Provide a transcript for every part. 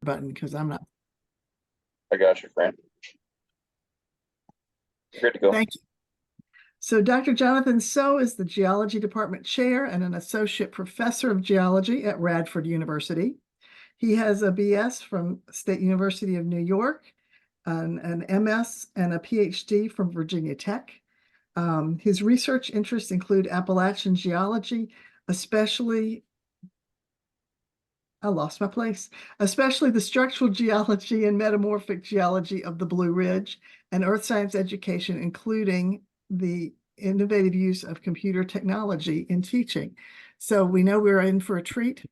button because I'm not. I got you, Fran. Good to go. Thank you. So Dr. Jonathan So is the Geology Department Chair and an Associate Professor of Geology at Radford University. He has a BS from State University of New York, an MS and a PhD from Virginia Tech. His research interests include Appalachian geology, especially especially the structural geology and metamorphic geology of the Blue Ridge, and earth science education, including the innovative use of computer technology in teaching. So we know we're in for a treat.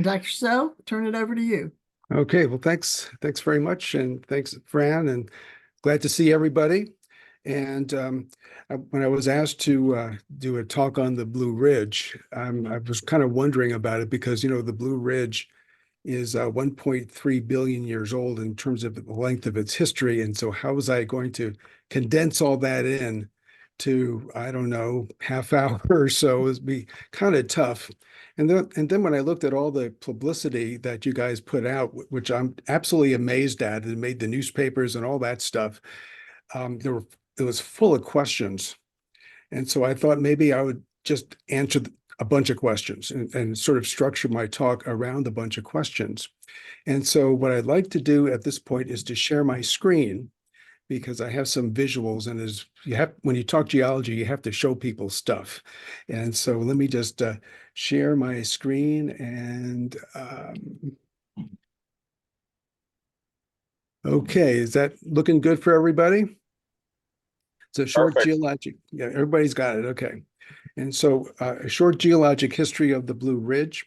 Dr. So, turn it over to you. Okay, well, thanks very much, and thanks, Fran, and glad to see everybody. And when I was asked to do a talk on the Blue Ridge, I was kind of wondering about it because, you know, the Blue Ridge is 1.3 billion years old in terms of the length of its history. And so how was I going to condense all that in to, I don't know, half hour or so? It would be kind of tough. And then when I looked at all the publicity that you guys put out, which I'm absolutely amazed at, and made the newspapers and all that stuff, it was full of questions. And so I thought maybe I would just answer a bunch of questions and sort of structure my talk around a bunch of questions. And so what I'd like to do at this point is to share my screen, because I have some visuals, and as you have, when you talk geology, you have to show people stuff. And so let me just share my screen, and okay, is that looking good for everybody? It's a short Perfect. geologic, yeah, everybody's got it, okay. And so a short geologic history of the Blue Ridge.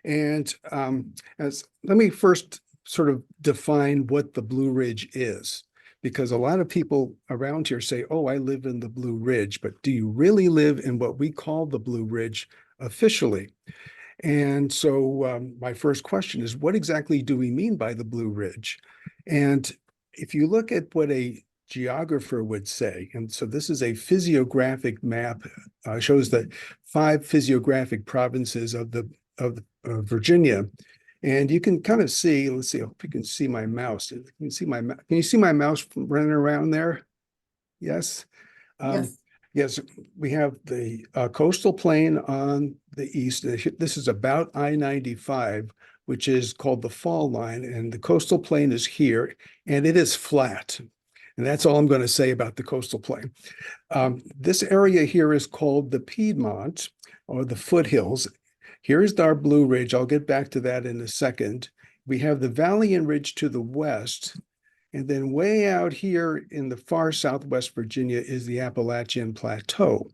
And let me first sort of define what the Blue Ridge is, because a lot of people around here say, oh, I live in the Blue Ridge, but do you really live in what we call the Blue Ridge officially? And so my first question is, what exactly do we mean by the Blue Ridge? And if you look at what a geographer would say, and so this is a physiographic map, shows the 5 physiographic provinces of Virginia. And you can kind of see, let's see, I hope you can see my mouse. Can you see my mouse running around there? Yes? Yes. Yes, we have the coastal plain on the east. This is about I-95, which is called the fall line, and the coastal plain is here, and it is flat. And that's all I'm going to say about the coastal plain. This area here is called the Piedmont, or the foothills. Here's our Blue Ridge. I'll get back to that in a second. We have the Valley and Ridge to the west. And then way out here in the far southwest Virginia is the Appalachian Plateau.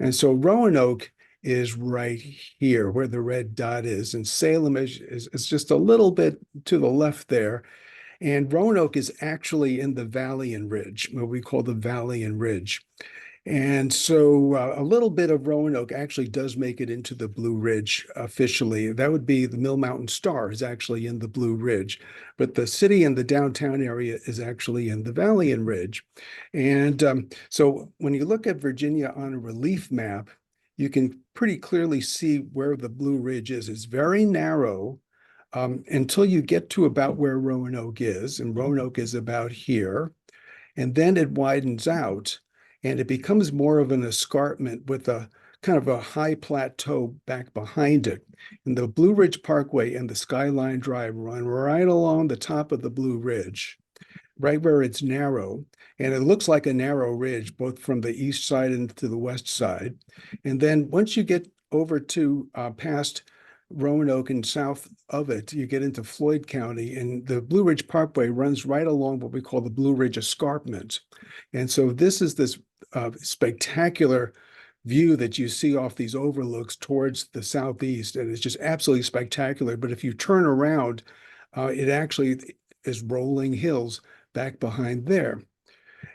And so Roanoke is right here where the red dot is. And Salem is just a little bit to the left there. And Roanoke is actually in the Valley and Ridge, what we call the Valley and Ridge. And so a little bit of Roanoke actually does make it into the Blue Ridge officially. That would be the Mill Mountain Star is actually in the Blue Ridge, but the city and the downtown area is actually in the Valley and Ridge. And so when you look at Virginia on a relief map, you can pretty clearly see where the Blue Ridge is. It's very narrow until you get to about where Roanoke is, and Roanoke is about here. And then it widens out, and it becomes more of an escarpment with a kind of a high plateau back behind it. And the Blue Ridge Parkway and the Skyline Drive run right along the top of the Blue Ridge, right where it's narrow. And it looks like a narrow ridge, both from the east side and to the west side. And then once you get over to past Roanoke and south of it, you get into Floyd County, and the Blue Ridge Parkway runs right along what we call the Blue Ridge Escarpment. And so this is this spectacular view that you see off these overlooks towards the southeast, and it's just absolutely spectacular. But if you turn around, it actually is rolling hills back behind there.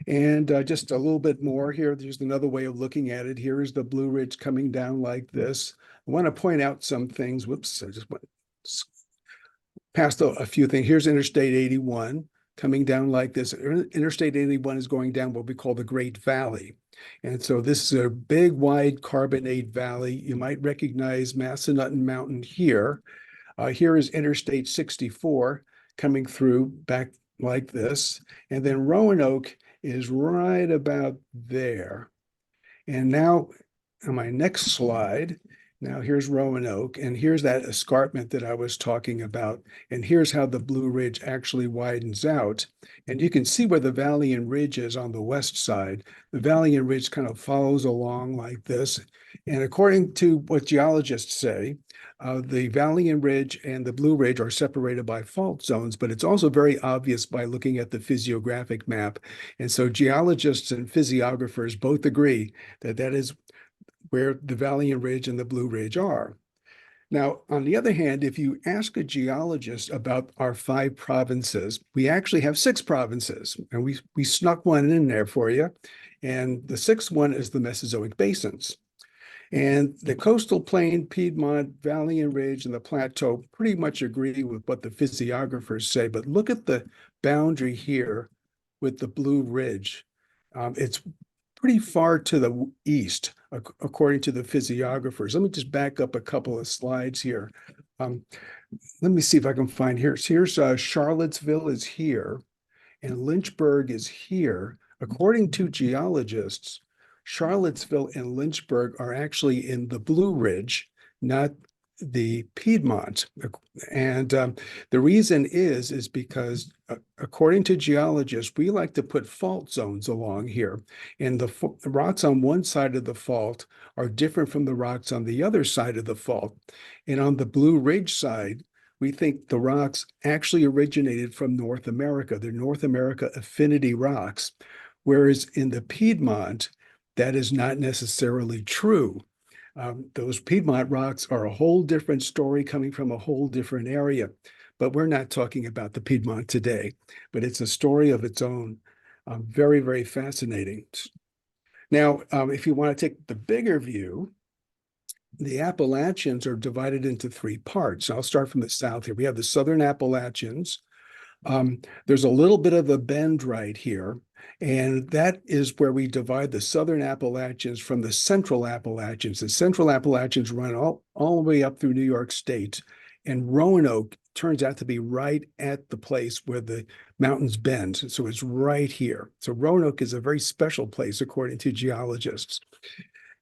And just a little bit more here, there's another way of looking at it. Here is the Blue Ridge coming down like this. I want to point out some things. Whoops, I just went past a few things. Here's Interstate 81 coming down like this. Interstate 81 is going down what we call the Great Valley. And so this is a big, wide carbonate valley. You might recognize Massanutten Mountain here. Here is Interstate 64 coming through back like this. And then Roanoke is right about there. And now on my next slide, now here's Roanoke, and here's that escarpment that I was talking about. And here's how the Blue Ridge actually widens out. And you can see where the valley and ridge is on the west side. The valley and ridge kind of follows along like this. And according to what geologists say, the valley and ridge and the Blue Ridge are separated by fault zones, but it's also very obvious by looking at the physiographic map. And so geologists and physiographers both agree that that is where the valley and ridge and the Blue Ridge are. Now, on the other hand, if you ask a geologist about our 5 provinces, we actually have 6 provinces, and we snuck one in there for you. And the 6th one is the Mesozoic basins. And the coastal plain, Piedmont, Valley and Ridge, and the plateau pretty much agree with what the physiographers say. But look at the boundary here with the Blue Ridge. It's pretty far to the east, according to the physiographers. Let me just back up a couple of slides here. Let me see if I can find here. So here's Charlottesville is here, and Lynchburg is here. According to geologists, Charlottesville and Lynchburg are actually in the Blue Ridge, not the Piedmont. And the reason is because according to geologists, we like to put fault zones along here. And the rocks on one side of the fault are different from the rocks on the other side of the fault. And on the Blue Ridge side, we think the rocks actually originated from North America. They're North America affinity rocks. Whereas in the Piedmont, that is not necessarily true. Those Piedmont rocks are a whole different story coming from a whole different area. But we're not talking about the Piedmont today, but it's a story of its own. Very, very fascinating. Now, if you want to take the bigger view, the Appalachians are divided into 3 parts. I'll start from the south here. We have the Southern Appalachians. There's a little bit of a bend right here, and that is where we divide the Southern Appalachians from the Central Appalachians. The Central Appalachians run all the way up through New York State, and Roanoke turns out to be right at the place where the mountains bend. So it's right here. So Roanoke is a very special place, according to geologists.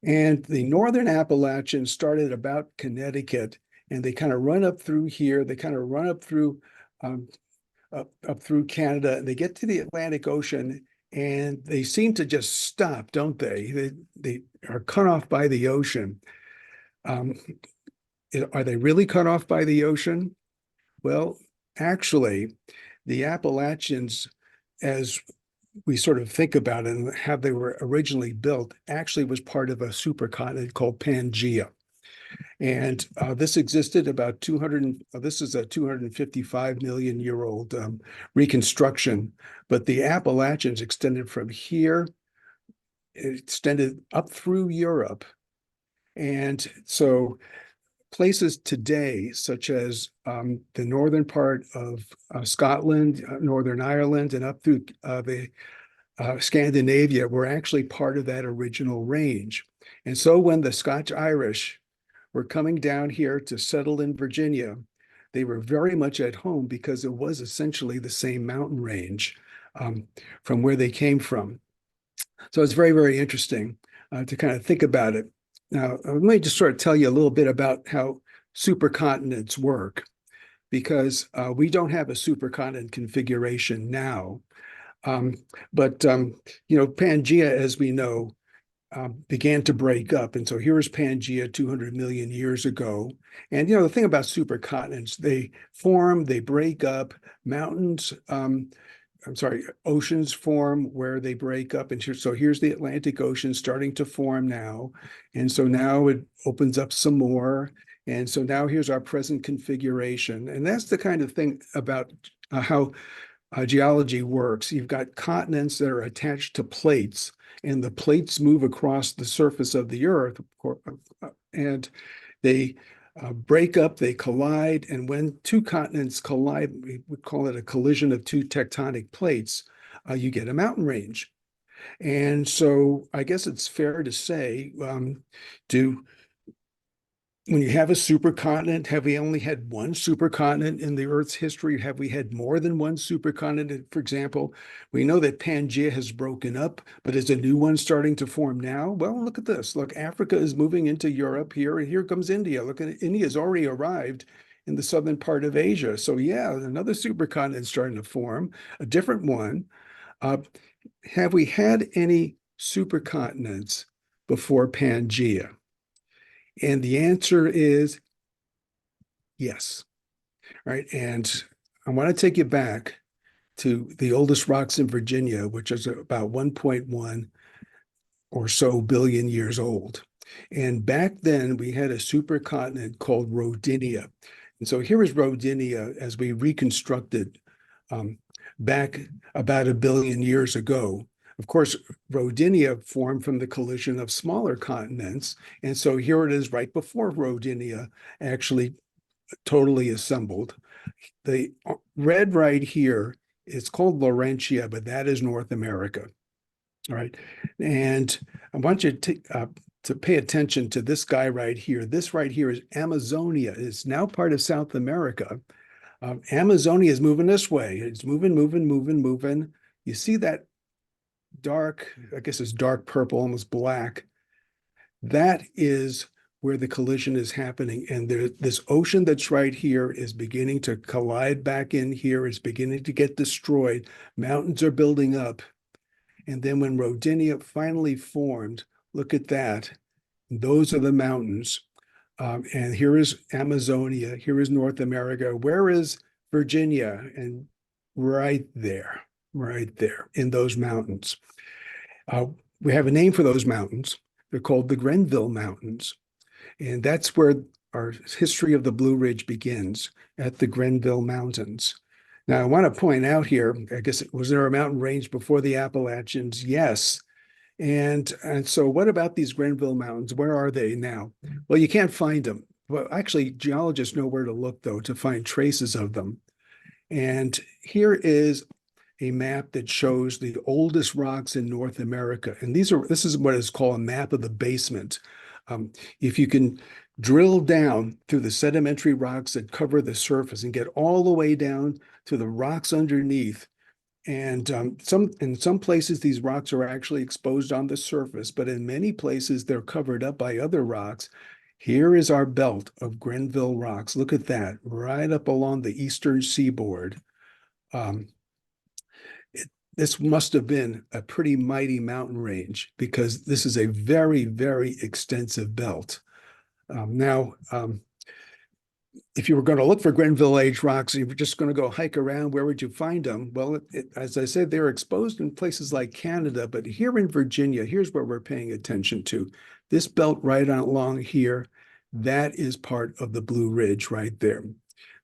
And the Northern Appalachians started about Connecticut, and they kind of run up through here. They kind of run up through up through Canada, and they get to the Atlantic Ocean, and they seem to just stop, don't they? They are cut off by the ocean. Are they really cut off by the ocean? Well, actually, the Appalachians, as we sort of think about it and how they were originally built, actually was part of a supercontinent called Pangaea. And this existed about 200, this is a 255 million year old reconstruction, but the Appalachians extended from here, it extended up through Europe. And so places today, such as the northern part of Scotland, Northern Ireland, and up through the Scandinavia, were actually part of that original range. And so when the Scotch-Irish were coming down here to settle in Virginia, they were very much at home because it was essentially the same mountain range from where they came from. So it's very, very interesting to kind of think about it. Now, let me just sort of tell you a little bit about how supercontinents work, because we don't have a supercontinent configuration now. But Pangaea, as we know, began to break up. And so here is Pangaea 200 million years ago. And, the thing about supercontinents, they form, they break up, oceans form where they break up. And so here's the Atlantic Ocean starting to form now. And so now it opens up some more. And so now here's our present configuration. And that's the kind of thing about how geology works. You've got continents that are attached to plates, and the plates move across the surface of the earth, and they break up, they collide, and when 2 continents collide, we would call it a collision of 2 tectonic plates, you get a mountain range. And so I guess it's fair to say, when you have a supercontinent, have we only had one supercontinent in the Earth's history? Have we had more than one supercontinent? For example, we know that Pangaea has broken up, but is a new one starting to form now? Well, look at this. Look, Africa is moving into Europe here, and here comes India. Look at India's already arrived in the southern part of Asia. So yeah, another supercontinent starting to form, a different one. Have we had any supercontinents before Pangaea? And the answer is yes. All right. And I want to take you back to the oldest rocks in Virginia, which is about 1.1 or so billion years old. And back then we had a supercontinent called Rodinia. And so here is Rodinia as we reconstructed back about a billion years ago. Of course, Rodinia formed from the collision of smaller continents. And so here it is right before Rodinia actually totally assembled. The red right here is called Laurentia, but that is North America. All right. And I want you to pay attention to this guy right here. This right here is Amazonia. It's now part of South America. Amazonia is moving this way. It's moving, moving, moving, moving. You see that dark, I guess it's dark purple, almost black. That is where the collision is happening. And this ocean that's right here is beginning to collide back in here. It's beginning to get destroyed. Mountains are building up. And then when Rodinia finally formed, look at that. Those are the mountains. And here is Amazonia. Here is North America. Where is Virginia? And right there in those mountains. We have a name for those mountains. They're called the Grenville Mountains. And that's where our history of the Blue Ridge begins, at the Grenville Mountains. Now, I want to point out here, I guess, was there a mountain range before the Appalachians? Yes. And so what about these Grenville Mountains? Where are they now? Well, you can't find them. Well, actually, geologists know where to look, though, to find traces of them. And here is a map that shows the oldest rocks in North America. And this is what is called a map of the basement. If you can drill down through the sedimentary rocks that cover the surface and get all the way down to the rocks underneath, and in some places, these rocks are actually exposed on the surface, but in many places, they're covered up by other rocks. Here is our belt of Grenville rocks. Look at that, right up along the eastern seaboard. This must have been a pretty mighty mountain range, because this is a very, very extensive belt. If you were going to look for Grenville age rocks, you were just going to go hike around, where would you find them? Well, as I said, they're exposed in places like Canada, but here in Virginia, here's where we're paying attention to. This belt right along here, that is part of the Blue Ridge right there.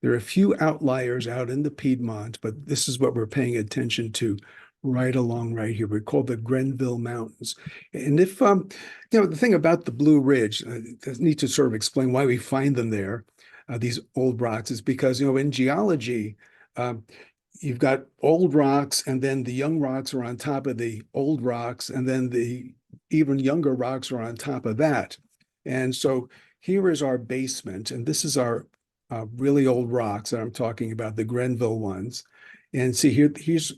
There are a few outliers out in the Piedmont, but this is what we're paying attention to right along right here. We're called the Grenville Mountains. And if, the thing about the Blue Ridge, I need to sort of explain why we find them there. These old rocks is because, in geology, you've got old rocks, and then the young rocks are on top of the old rocks, and then the even younger rocks are on top of that. And so here is our basement, and this is our really old rocks that I'm talking about, the Grenville ones. And see, here's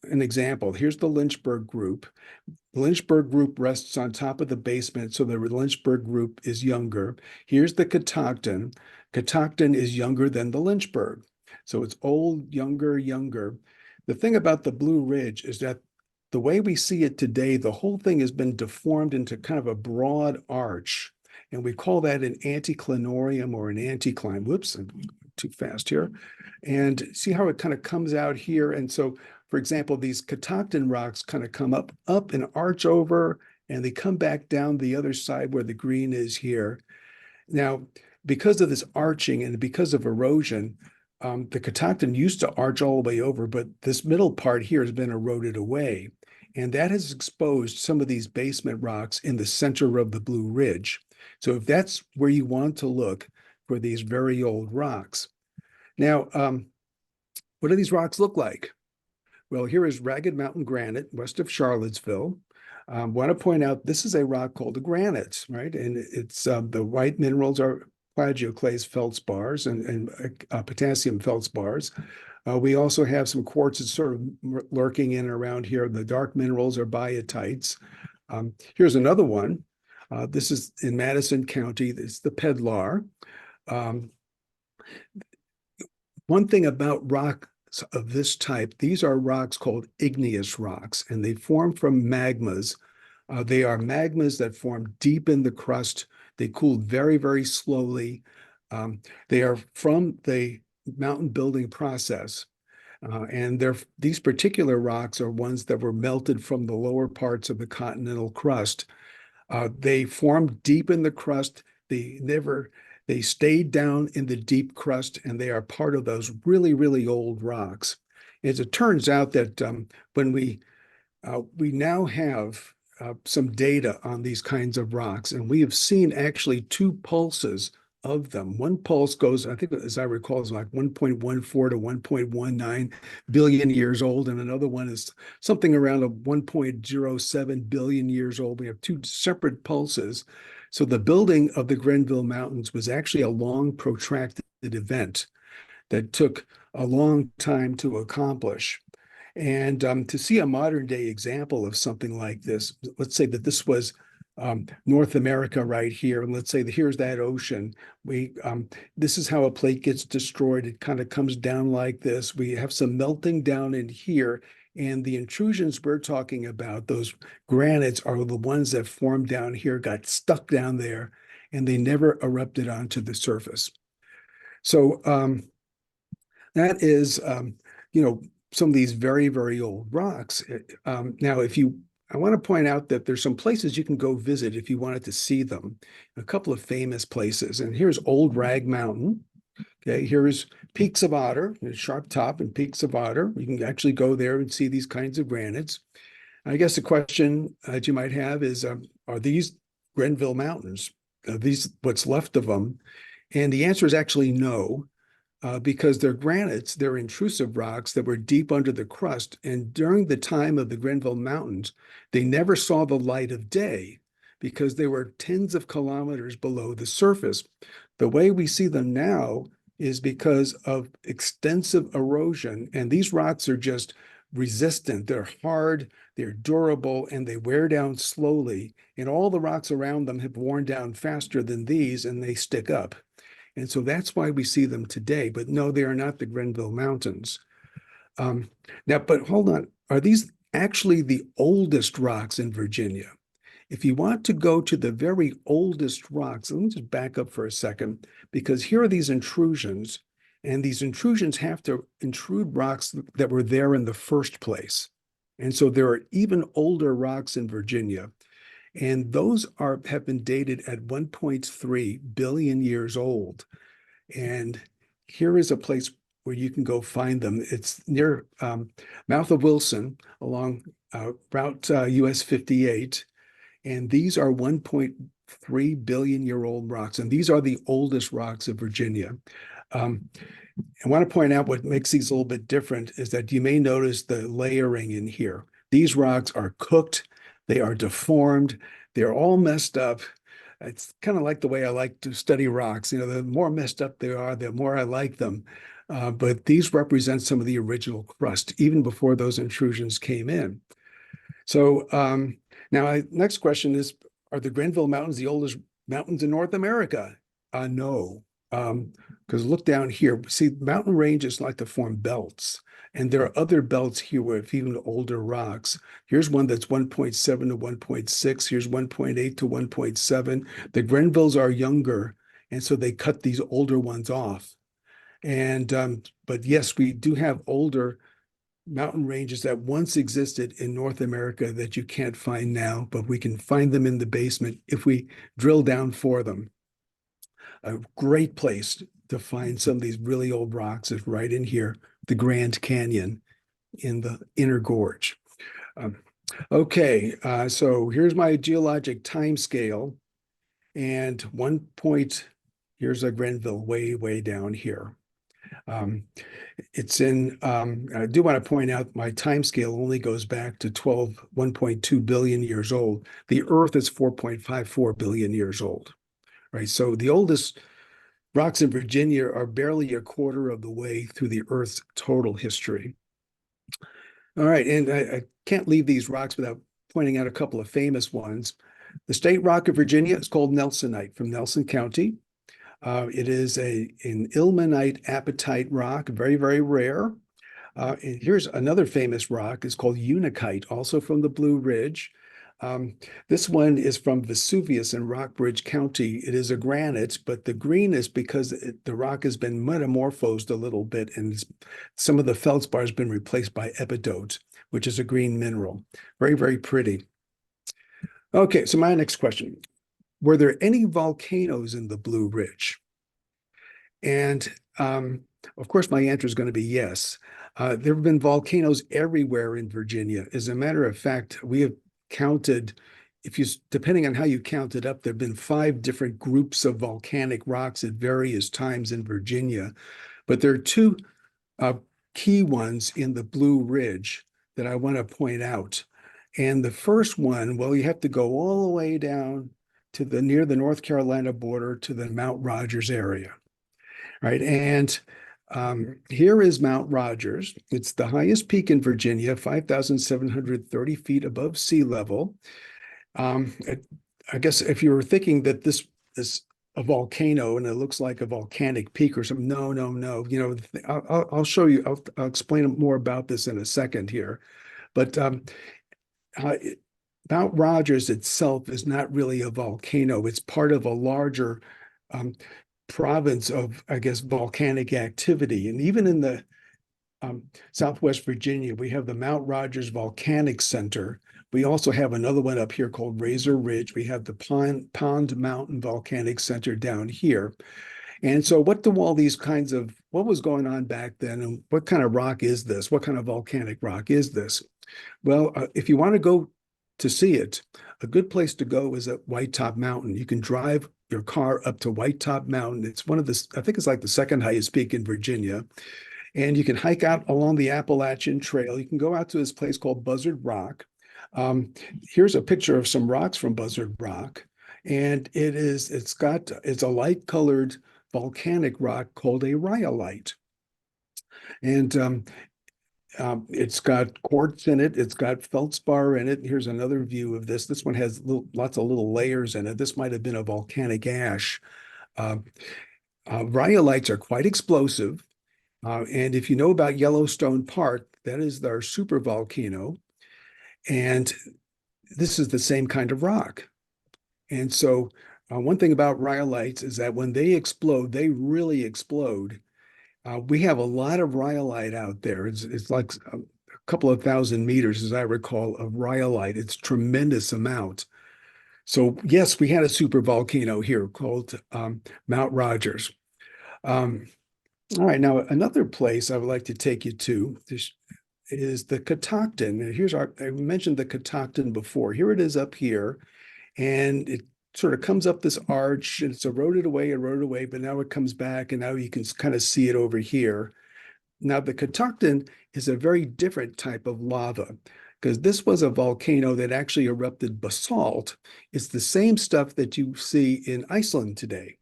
an example. Here's the Lynchburg group. The Lynchburg group rests on top of the basement, so the Lynchburg group is younger. Here's the Catoctin. Catoctin is younger than the Lynchburg. So it's old, younger, younger. The thing about the Blue Ridge is that the way we see it today, the whole thing has been deformed into kind of a broad arch. And we call that an anticlinorium or an anticline. Whoops, I'm too fast here. And see how it kind of comes out here. And so, for example, these Catoctin rocks kind of come up and arch over, and they come back down the other side where the green is here. Now, because of this arching and because of erosion, the Catoctin used to arch all the way over, but this middle part here has been eroded away. And that has exposed some of these basement rocks in the center of the Blue Ridge. So if that's where you want to look for these very old rocks. Now, what do these rocks look like? Well, here is Ragged Mountain granite west of Charlottesville. Want to point out this is a rock called a granite, right? And it's the white minerals are plagioclase feldspars and potassium feldspars. We also have some quartz that's sort of lurking in around here. The dark minerals are biotites. Here's another one. This is in Madison County. It's the Pedlar. One thing about rocks of this type, these are rocks called igneous rocks, and they form from magmas. They are magmas that form deep in the crust. They cool very, very slowly. They are from the mountain building process. And these particular rocks are ones that were melted from the lower parts of the continental crust. They formed deep in the crust. They stayed down in the deep crust, and they are part of those really, really old rocks. As it turns out that when we now have some data on these kinds of rocks, and we have seen actually two pulses of them. One pulse goes, I think, as I recall, is like 1.14 to 1.19 billion years old, and another one is something around 1.07 billion years old. We have two separate pulses. So the building of the Grenville Mountains was actually a long, protracted event that took a long time to accomplish. And to see a modern day example of something like this, let's say that this was North America right here, and let's say that here's that ocean. This is how a plate gets destroyed. It kind of comes down like this. We have some melting down in here, and the intrusions we're talking about, those granites, are the ones that formed down here, got stuck down there, and they never erupted onto the surface. So that is, some of these very, very old rocks. Now, I want to point out that there's some places you can go visit if you wanted to see them. A couple of famous places. And here's Old Rag Mountain. Okay, here's Peaks of Otter, Sharp Top and Peaks of Otter. You can actually go there and see these kinds of granites. I guess the question that you might have is, are these Grenville Mountains? Are these what's left of them? And the answer is actually no. Because they're granites, they're intrusive rocks that were deep under the crust. And during the time of the Grenville Mountains, they never saw the light of day because they were tens of kilometers below the surface. The way we see them now is because of extensive erosion. And these rocks are just resistant. They're hard, they're durable, and they wear down slowly. And all the rocks around them have worn down faster than these, and they stick up. And so that's why we see them today. But no, they are not the Grenville Mountains. Now, but hold on. Are these actually the oldest rocks in Virginia? If you want to go to the very oldest rocks, let me just back up for a second, because here are these intrusions, and these intrusions have to intrude rocks that were there in the first place. And so there are even older rocks in Virginia. And those have been dated at 1.3 billion years old. And here is a place where you can go find them. It's near Mouth of Wilson along Route US 58. And these are 1.3 billion year old rocks. And these are the oldest rocks of Virginia. I want to point out what makes these a little bit different is that you may notice the layering in here. These rocks are cooked. They are deformed. They're all messed up. It's kind of like the way I like to study rocks. The more messed up they are, the more I like them. But these represent some of the original crust, even before those intrusions came in. So now, next question is, are the Grenville Mountains the oldest mountains in North America? No, because look down here. See, mountain ranges like to form belts. And there are other belts here with even older rocks. Here's one that's 1.7 to 1.6. Here's 1.8 to 1.7. The Grenvilles are younger, and so they cut these older ones off. And but yes, we do have older mountain ranges that once existed in North America that you can't find now, but we can find them in the basement if we drill down for them. A great place to find some of these really old rocks is right in here, the Grand Canyon in the inner gorge. Okay, so here's my geologic time scale. And here's a Grenville way down here. It's in, I do want to point out my time scale only goes back to 1.2 billion years old. The Earth is 4.54 billion years old, right? So the oldest rocks in Virginia are barely a quarter of the way through the Earth's total history. All right, and I can't leave these rocks without pointing out a couple of famous ones. The state rock of Virginia is called Nelsonite from Nelson County. It is an ilmenite apatite rock, very, very rare. And here's another famous rock. It's called Unakite, also from the Blue Ridge. This one is from Vesuvius in Rockbridge County. It is a granite, but the green is because the rock has been metamorphosed a little bit, and some of the feldspar has been replaced by epidote, which is a green mineral. Very, very pretty. Okay, so my next question. Were there any volcanoes in the Blue Ridge? And of course, my answer is going to be yes. There have been volcanoes everywhere in Virginia. As a matter of fact, we have counted, depending on how you count it up, there have been 5 different groups of volcanic rocks at various times in Virginia. But there are 2 key ones in the Blue Ridge that I want to point out. And the first one, well, you have to go all the way down to near the North Carolina border to the Mount Rogers area. Right. And here is Mount Rogers. It's the highest peak in Virginia, 5,730 feet above sea level. I guess if you were thinking that this is a volcano and it looks like a volcanic peak or something, no. You know, I'll show you. I'll explain more about this in a second here. But Mount Rogers itself is not really a volcano. It's part of a larger province of, I guess, volcanic activity. And even in the Southwest Virginia, we have the Mount Rogers Volcanic Center. We also have another one up here called Razor Ridge. We have the Pond Mountain Volcanic Center down here. And so what was going on back then, and what kind of rock is this? What kind of volcanic rock is this? Well, if you want to go to see it, a good place to go is at White Top Mountain. You can drive your car up to White Top Mountain. It's I think it's like the second highest peak in Virginia. And you can hike out along the Appalachian Trail. You can go out to this place called Buzzard Rock. Here's a picture of some rocks from Buzzard Rock. And it's a light-colored volcanic rock called a rhyolite. And it's got quartz in it. It's got feldspar in it. Here's another view of this. This one has lots of little layers in it. This might have been a volcanic ash. Rhyolites are quite explosive. And if you know about Yellowstone Park, that is our super volcano. And this is the same kind of rock. And so one thing about rhyolites is that when they explode, they really explode. We have a lot of rhyolite out there. It's like a couple of thousand meters, as I recall, of rhyolite. It's a tremendous amount. So yes, we had a super volcano here called Mount Rogers. All right, now another place I would like to take you to is the Catoctin. I mentioned the Catoctin before. Here it is up here, and it sort of comes up this arch, and it's eroded away, but now it comes back, and now you can kind of see it over here. Now, the Catoctin is a very different type of lava, because this was a volcano that actually erupted basalt. It's the same stuff that you see in Iceland today.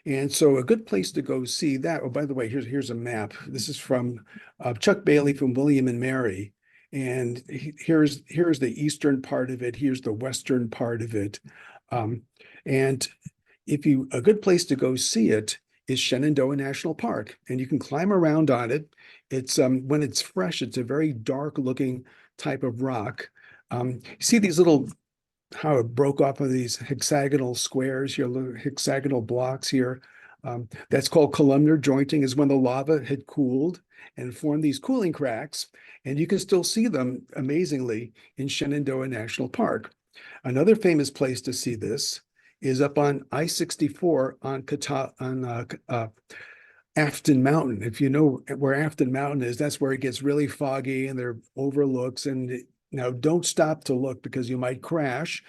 And so a good place to go see that. Oh, by the way, here's a map. This is from Chuck Bailey from William and Mary. And here's the eastern part of it. Here's the western part of it. And a good place to go see it is Shenandoah National Park, and you can climb around on it. It's when it's fresh, it's a very dark looking type of rock. You see these how it broke off of these hexagonal squares here, little hexagonal blocks here. That's called columnar jointing, is when the lava had cooled and formed these cooling cracks, and you can still see them amazingly in Shenandoah National Park. Another famous place to see this is up on I-64 on Afton Mountain. If you know where Afton Mountain is, that's where it gets really foggy and there are overlooks. And now don't stop to look because you might crash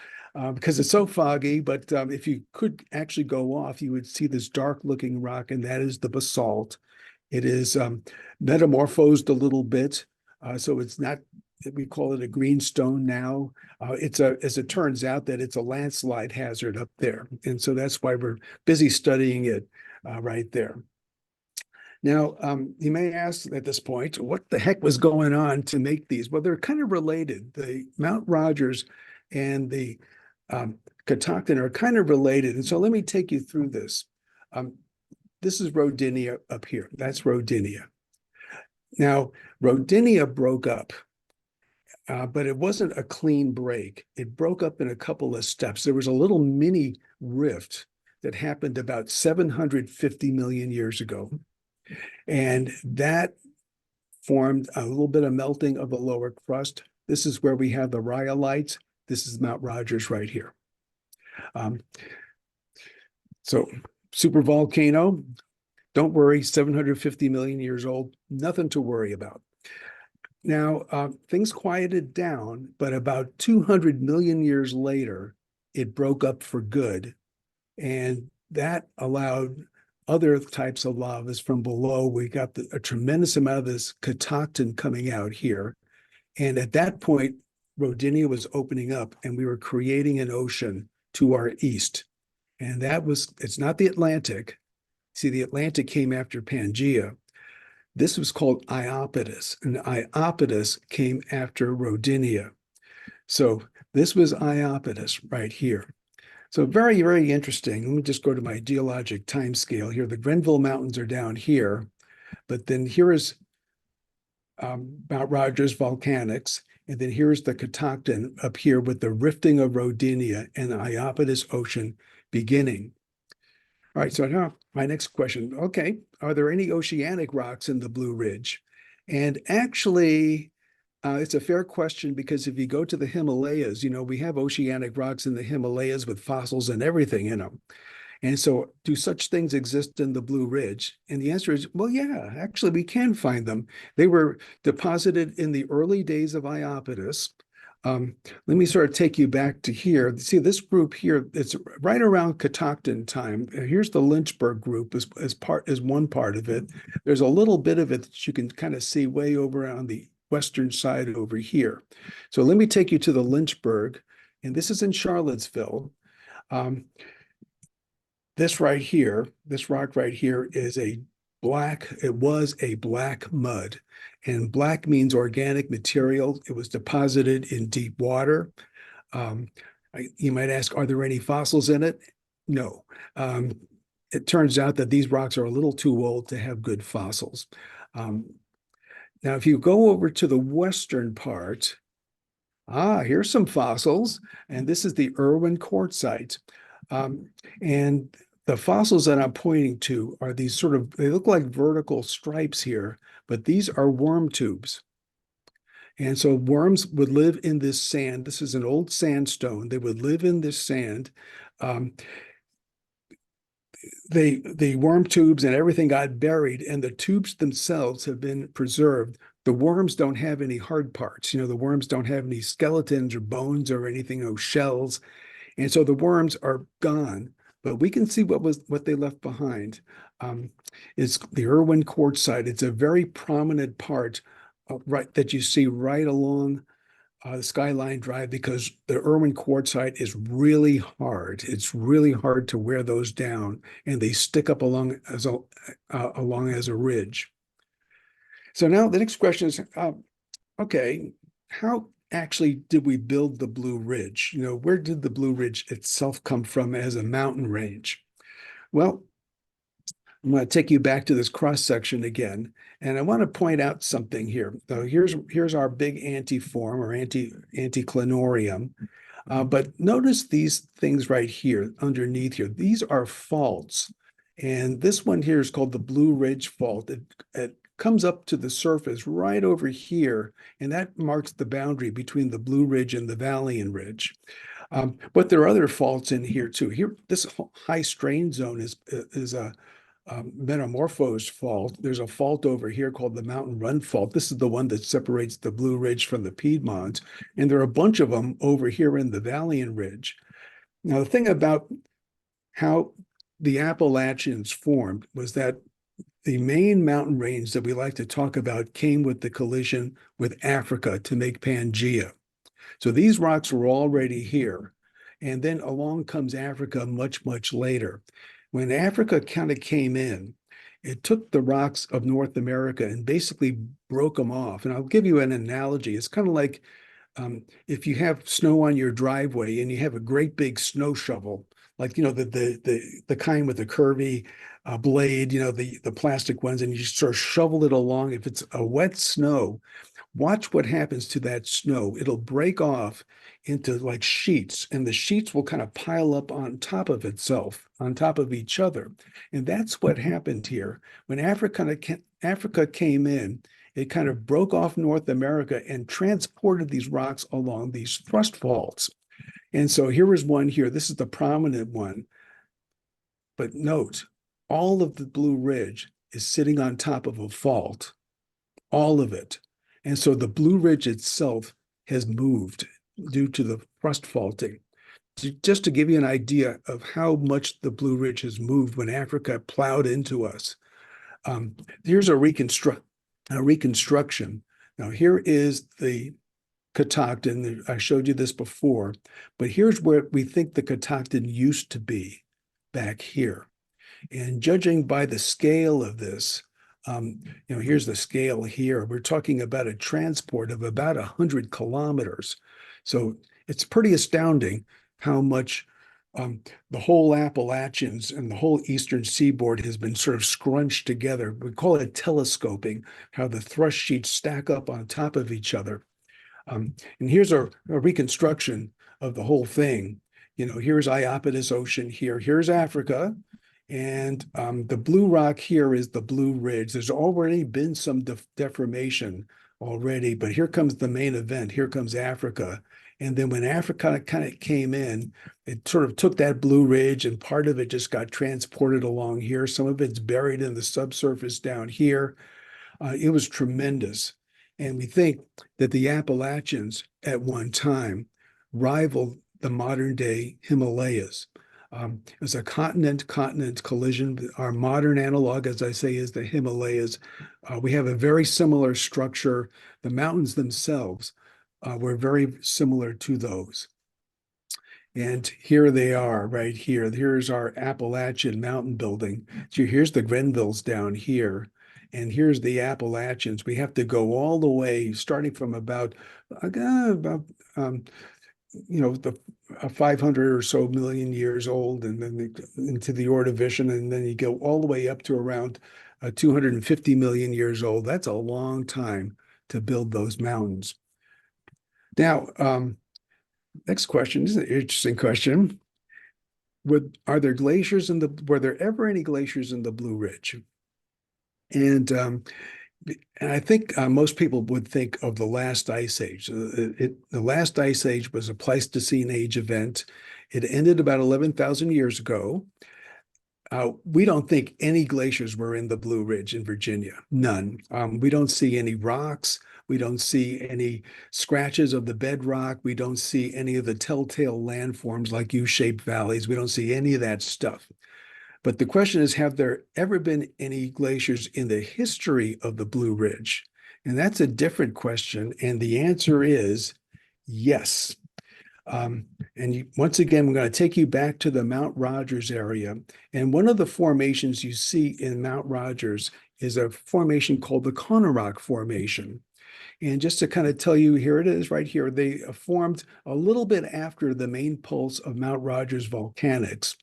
because it's so foggy. But if you could actually go off, you would see this dark looking rock, and that is the basalt. It is metamorphosed a little bit. So it's not, we call it a greenstone now. As it turns out, that it's a landslide hazard up there. And so that's why we're busy studying it. right there. Now, you may ask at this point, what the heck was going on to make these? Well, they're kind of related. The Mount Rogers and the Catoctin are kind of related. And so let me take you through this. This is Rodinia up here. That's Rodinia. Now, Rodinia broke up, but it wasn't a clean break. It broke up in a couple of steps. There was a little mini rift that happened about 750 million years ago. And that formed a little bit of melting of the lower crust. This is where we have the rhyolites. This is Mount Rogers right here. So supervolcano, don't worry, 750 million years old, nothing to worry about. Now, things quieted down, but about 200 million years later, it broke up for good. And that allowed other types of lavas from below. We got a tremendous amount of this Catoctin coming out here. And at that point, Rodinia was opening up and we were creating an ocean to our east. And it's not the Atlantic. See, the Atlantic came after Pangaea. This was called Iapetus, and Iapetus came after Rodinia. So this was Iapetus right here. So very, very interesting. Let me just go to my geologic time scale here. The Grenville Mountains are down here, but then here is Mount Rogers volcanics, and then here's the Catoctin up here with the rifting of Rodinia and the Iapetus Ocean beginning. All right, so now my next question. Okay, are there any oceanic rocks in the Blue Ridge? And actually, it's a fair question because if you go to the Himalayas, we have oceanic rocks in the Himalayas with fossils and everything in them. And so do such things exist in the Blue Ridge? And the answer is, well, yeah, actually we can find them. They were deposited in the early days of Iapetus. Let me sort of take you back to here. See this group here, it's right around Catoctin time. Here's the Lynchburg group as one part of it. There's a little bit of it that you can kind of see way over on the western side over here. So let me take you to the Lynchburg, and this is in Charlottesville. This right here, this rock right here is it was a black mud, and black means organic material. It was deposited in deep water. You might ask, are there any fossils in it? No. It turns out that these rocks are a little too old to have good fossils. Now, if you go over to the western part, here's some fossils, and this is the Irwin quartzite. And the fossils that I'm pointing to are these they look like vertical stripes here, but these are worm tubes. And so worms would live in this sand. This is an old sandstone. They would live in this sand. The worm tubes and everything got buried, and the tubes themselves have been preserved. The worms don't have any hard parts. The worms don't have any skeletons or bones or anything, no shells. And so the worms are gone, but we can see what they left behind. Is the Irwin quartzite. It's a very prominent part that you see right along the Skyline Drive, because the Irwin quartzite is really hard. It's really hard to wear those down, and they stick up along as a ridge. So now the next question is, okay, how actually did we build the Blue Ridge? Where did the Blue Ridge itself come from as a mountain range? Well, I'm going to take you back to this cross section again, and I want to point out something here. So here's our big antiform or anticlinorium, but notice these things right here underneath here. These are faults, and this one here is called the Blue Ridge Fault. It comes up to the surface right over here, and that marks the boundary between the Blue Ridge and the Vallean Ridge. But there are other faults in here too. Here, this high strain zone is a metamorphosed fault. There's a fault over here called the Mountain Run Fault. This is the one that separates the Blue Ridge from the Piedmont, and there are a bunch of them over here in the Vallean Ridge. Now, the thing about how the Appalachians formed was that the main mountain range that we like to talk about came with the collision with Africa to make Pangaea. So these rocks were already here, and then along comes Africa much, much later. When Africa kind of came in, it took the rocks of North America and basically broke them off. And I'll give you an analogy. It's kind of like if you have snow on your driveway and you have a great big snow shovel, like the kind with the curvy blade, the plastic ones, and you sort of shovel it along. If it's a wet snow, watch what happens to that snow. It'll break off into like sheets, and the sheets will kind of pile up on top of itself, on top of each other. And that's what happened here. When Africa came in, it kind of broke off North America and transported these rocks along these thrust faults. And so here was one here. This is the prominent one. But note, all of the Blue Ridge is sitting on top of a fault, all of it. And so the Blue Ridge itself has moved due to the thrust faulting. Just to give you an idea of how much the Blue Ridge has moved when Africa plowed into us. Here's a reconstruction. Now here is the Catoctin. I showed you this before, but here's where we think the Catoctin used to be back here. And judging by the scale of this, here's the scale here. We're talking about a transport of about 100 kilometers. So it's pretty astounding how much the whole Appalachians and the whole eastern seaboard has been sort of scrunched together. We call it telescoping, how the thrust sheets stack up on top of each other. And here's a reconstruction of the whole thing. Here's Iapetus Ocean here. Here's Africa. And the blue rock here is the Blue Ridge. There's already been some deformation already, but here comes the main event. Here comes Africa. And then when Africa kind of came in, it sort of took that Blue Ridge and part of it just got transported along here. Some of it's buried in the subsurface down here. It was tremendous. And we think that the Appalachians at one time rivaled the modern day Himalayas. It was a continent-continent collision. Our modern analog, as I say, is the Himalayas. We have a very similar structure. The mountains themselves were very similar to those. And here they are right here. Here's our Appalachian mountain building. So here's the Grenvilles down here. And here's the Appalachians. We have to go all the way, starting from about the 500 or so million years old, and then into the Ordovician, and then you go all the way up to around 250 million years old. That's a long time to build those mountains. Now, next question. This is an interesting question. Were there ever any glaciers in the Blue Ridge? And I think most people would think of the last ice age. The last ice age was a Pleistocene age event. It ended about 11,000 years ago. We don't think any glaciers were in the Blue Ridge in Virginia, none. We don't see any rocks. We don't see any scratches of the bedrock. We don't see any of the telltale landforms like U-shaped valleys. We don't see any of that stuff. But the question is, have there ever been any glaciers in the history of the Blue Ridge? And that's a different question. And the answer is yes. Once again, we're going to take you back to the Mount Rogers area. And one of the formations you see in Mount Rogers is a formation called the Conarock Formation. And just to kind of tell you, here it is right here. They formed a little bit after the main pulse of Mount Rogers volcanics.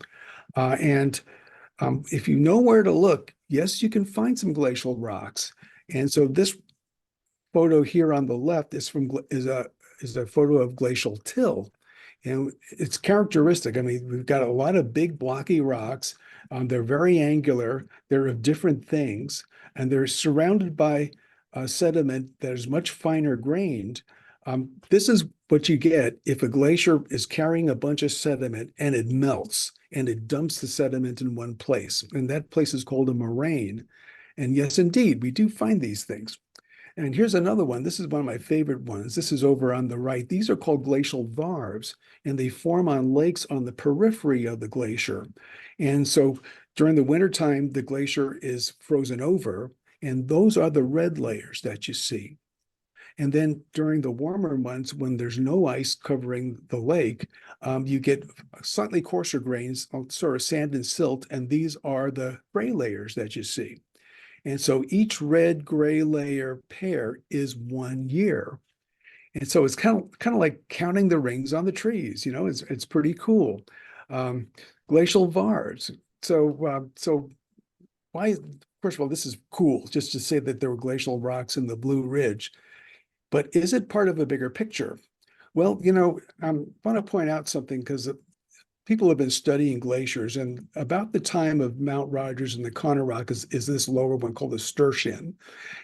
If you know where to look, yes, you can find some glacial rocks. And so this photo here on the left is a photo of glacial till. And it's characteristic. I mean, we've got a lot of big blocky rocks. They're very angular. They're of different things. And they're surrounded by sediment that is much finer grained. This is what you get if a glacier is carrying a bunch of sediment and it melts and it dumps the sediment in one place. And that place is called a moraine. And yes, indeed, we do find these things. And here's another one. This is one of my favorite ones. This is over on the right. These are called glacial varves, and they form on lakes on the periphery of the glacier. And so during the wintertime, the glacier is frozen over, and those are the red layers that you see. And then during the warmer months, when there's no ice covering the lake, you get slightly coarser grains, sort of sand and silt, and these are the gray layers that you see. And so each red gray layer pair is 1 year. And so it's kind of like counting the rings on the trees, it's pretty cool. Um, Glacial vars. So why, first of all, this is cool just to say that there were glacial rocks in the Blue Ridge, but is it part of a bigger picture? Well, I want to point out something because people have been studying glaciers, and about the time of Mount Rogers and the Connor Rock is this lower one called the Sturtian.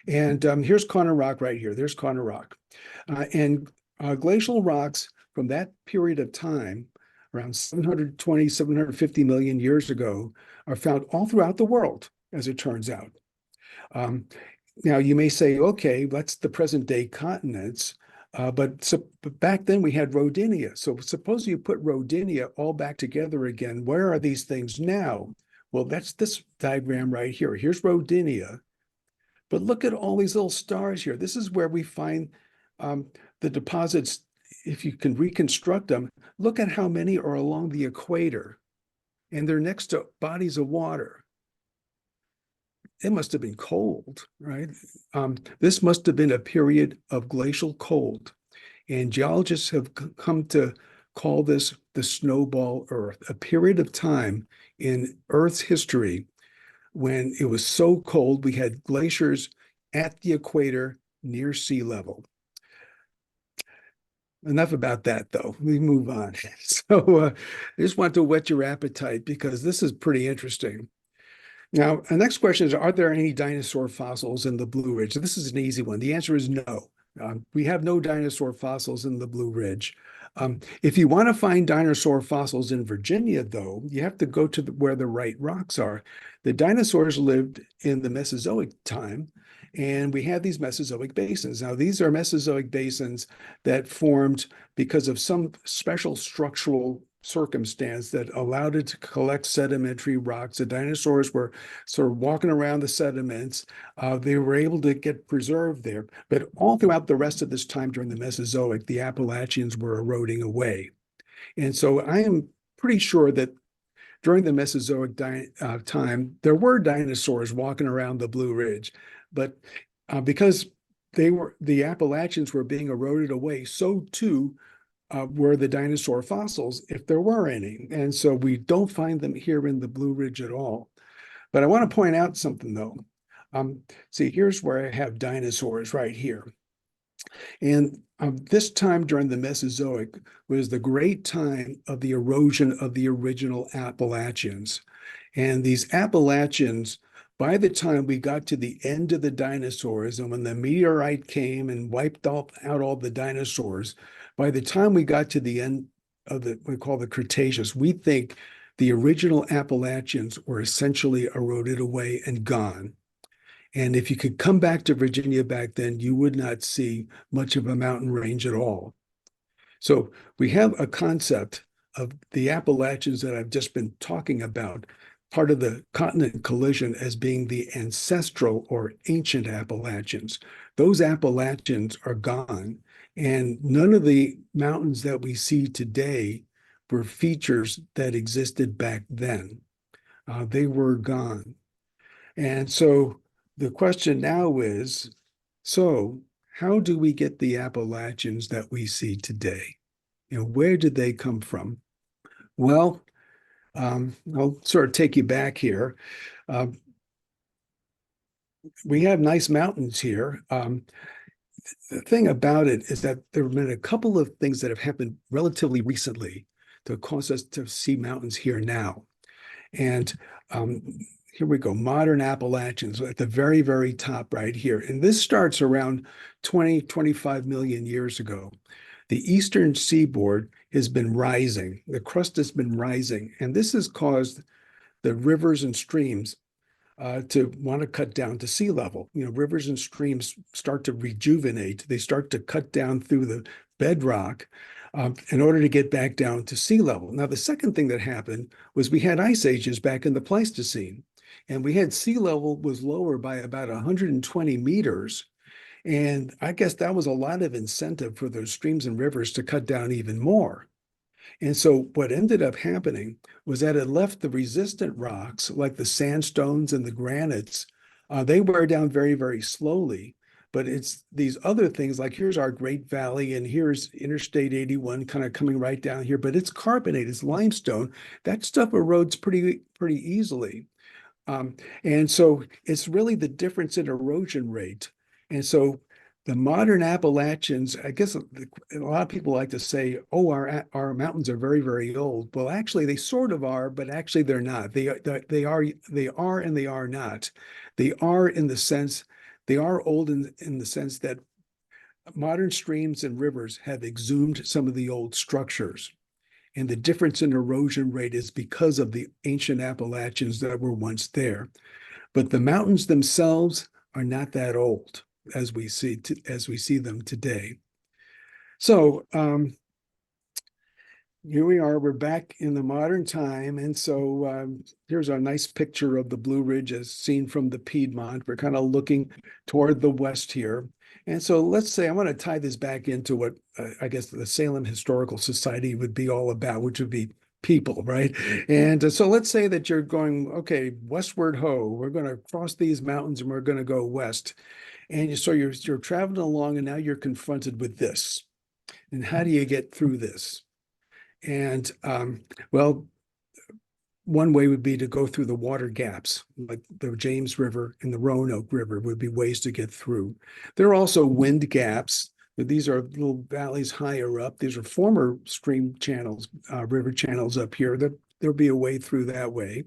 And here's Connor Rock right here. There's Connor Rock. And glacial rocks from that period of time, around 720, 750 million years ago, are found all throughout the world, as it turns out. Now, you may say, okay, that's the present day continents. But back then we had Rodinia. So suppose you put Rodinia all back together again. Where are these things now? Well, that's this diagram right here. Here's Rodinia. But look at all these little stars here. This is where we find the deposits. If you can reconstruct them, look at how many are along the equator, and they're next to bodies of water. It must have been cold, right? This must have been a period of glacial cold. And geologists have come to call this the snowball Earth, a period of time in Earth's history when it was so cold, we had glaciers at the equator near sea level. Enough about that, though. We move on. So I just want to whet your appetite because this is pretty interesting. Now, the next question is, are there any dinosaur fossils in the Blue Ridge? So this is an easy one. The answer is no. We have no dinosaur fossils in the Blue Ridge. If you want to find dinosaur fossils in Virginia, though, you have to go to where the right rocks are. The dinosaurs lived in the Mesozoic time, and we have these Mesozoic basins. Now, these are Mesozoic basins that formed because of some special structural circumstance that allowed it to collect sedimentary rocks. The dinosaurs were sort of walking around the sediments. They were able to get preserved there. But all throughout the rest of this time during the Mesozoic, the Appalachians were eroding away. And so I am pretty sure that during the Mesozoic time, there were dinosaurs walking around the Blue Ridge. But because the Appalachians were being eroded away, so too were the dinosaur fossils, if there were any. And so we don't find them here in the Blue Ridge at all. But I want to point out something, though. See, here's where I have dinosaurs right here. And this time during the Mesozoic was the great time of the erosion of the original Appalachians. And these Appalachians, by the time we got to the end of the dinosaurs, and when the meteorite came and wiped out all the dinosaurs, by the time we got to the end of what we call the Cretaceous, we think the original Appalachians were essentially eroded away and gone. And if you could come back to Virginia back then, you would not see much of a mountain range at all. So we have a concept of the Appalachians that I've just been talking about, part of the continent collision, as being the ancestral or ancient Appalachians. Those Appalachians are gone, and none of the mountains that we see today were features that existed back then. They were gone. And so the question now is, so how do we get the Appalachians that we see today? Where did they come from? Well, I'll sort of take you back here. We have nice mountains here. The thing about it is that there have been a couple of things that have happened relatively recently to cause us to see mountains here now. And here we go, modern Appalachians at the very, very top right here. And this starts around 20, 25 million years ago. The eastern seaboard has been rising. The crust has been rising. And this has caused the rivers and streams to want to cut down to sea level. Rivers and streams start to rejuvenate. They start to cut down through the bedrock in order to get back down to sea level. Now, the second thing that happened was we had ice ages back in the Pleistocene, and we had sea level was lower by about 120 meters. And I guess that was a lot of incentive for those streams and rivers to cut down even more. And so what ended up happening was that it left the resistant rocks, like the sandstones and the granites, they wear down very, very slowly. But it's these other things, like here's our Great Valley, and here's Interstate 81 kind of coming right down here, but it's carbonate, it's limestone. That stuff erodes pretty easily. And so it's really the difference in erosion rate. And so the modern Appalachians, I guess a lot of people like to say, oh, our mountains are very, very old. Well, actually, they sort of are, but actually they're not. They are and they are not. They are in the sense, they are old in the sense that modern streams and rivers have exhumed some of the old structures. And the difference in erosion rate is because of the ancient Appalachians that were once there. But the mountains themselves are not that old as we see them today. So here we are, we're back in the modern time. And so here's a nice picture of the Blue Ridge as seen from the Piedmont. We're kind of looking toward the west here. And so let's say I want to tie this back into what I guess the Salem Historical Society would be all about, which would be people, right? And so let's say that you're going, okay, westward ho, we're going to cross these mountains and we're going to go west. And so you're traveling along and now you're confronted with this. And how do you get through this? And well, one way would be to go through the water gaps, like the James River and the Roanoke River would be ways to get through. There are also wind gaps. These are little valleys higher up. These are former stream channels, river channels up here. There'll be a way through that way.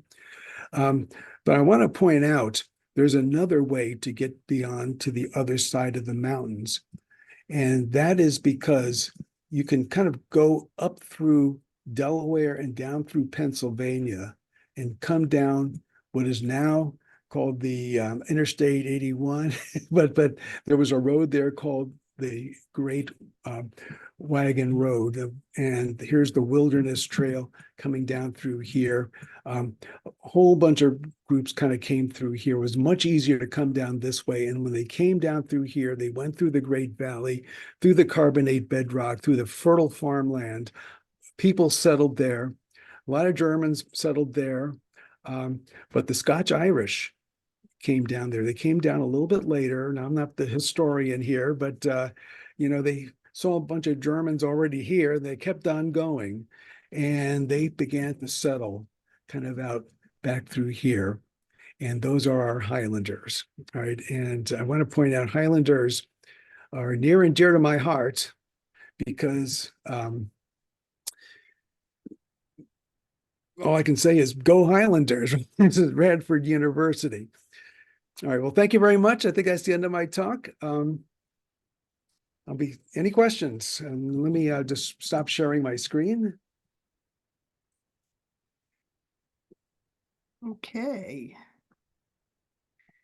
But I want to point out there's another way to get beyond to the other side of the mountains. And that is because you can kind of go up through Delaware and down through Pennsylvania and come down what is now called the Interstate 81, but there was a road there called the Great Wagon Road, and here's the Wilderness Trail coming down through here. A whole bunch of groups kind of came through here. It was much easier to come down this way, and when they came down through here, they went through the Great Valley, through the carbonate bedrock, through the fertile farmland. People settled there. A lot of Germans settled there, but the Scotch-Irish came down there. They came down a little bit later. Now, I'm not the historian here, but they saw a bunch of Germans already here. They kept on going, and they began to settle kind of out back through here. And those are our Highlanders, all right? And I want to point out Highlanders are near and dear to my heart because all I can say is go Highlanders. This is Radford University. All right, well, thank you very much. I think that's the end of my talk. Any questions? And let me just stop sharing my screen. Okay.